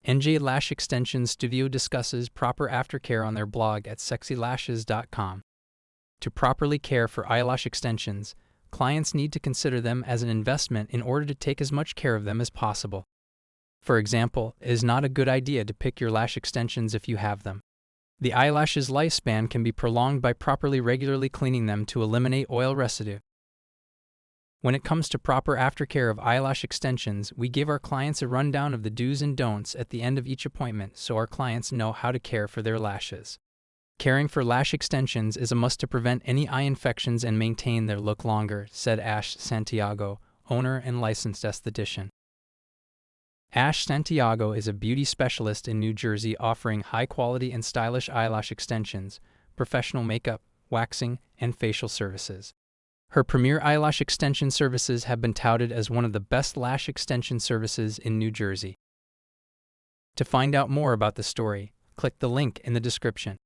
NJ Lash Extensions Studio discusses proper aftercare on their blog at sexylashes.com. To properly care for eyelash extensions, clients need to consider them as an investment in order to take as much care of them as possible. For example, it is not a good idea to pick your lash extensions if you have them. The eyelash's lifespan can be prolonged by properly regularly cleaning them to eliminate oil residue. When it comes to proper aftercare of eyelash extensions, we give our clients a rundown of the do's and don'ts at the end of each appointment so our clients know how to care for their lashes. Caring for lash extensions is a must to prevent any eye infections and maintain their look longer, said Ash Santiago, owner and licensed esthetician. Ash Santiago is a beauty specialist in New Jersey offering high-quality and stylish eyelash extensions, professional makeup, waxing, and facial services. Her premier eyelash extension services have been touted as one of the best lash extension services in New Jersey. To find out more about the story, click the link in the description.